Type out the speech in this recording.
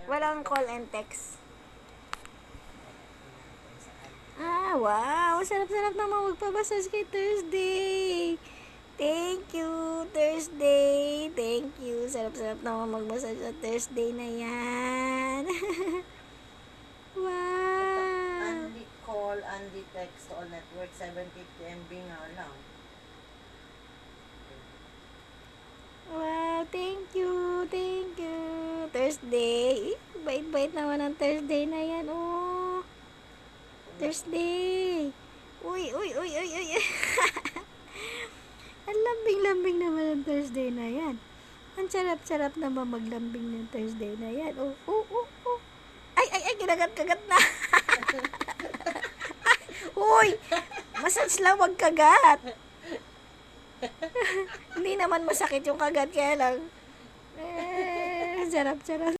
Walang call and text. Ah, wow. Sarap-sarap naman magpabasas kay Thursday. Thank you, Thursday. Thank you. Sarap-sarap naman magbasa sa Thursday na yan. Wow. Only call, only text, all network, 750 MB nga lang. Wow, thank you. Thank you. Thursday. Bait-bait naman ang Thursday na yan. Oh. Thursday. Uy, uy, uy, uy, uy. Ang lambing-lambing naman ang Thursday na yan. Ang sarap-sarap naman maglambing ng Thursday na yan. Oh, oh, oh, oh. Ay, ay, ay, kinagat-kagat na. Uy, massage lang, wag kagat. Hindi naman masakit yung kagat, kaya lang. Sarap-sarap.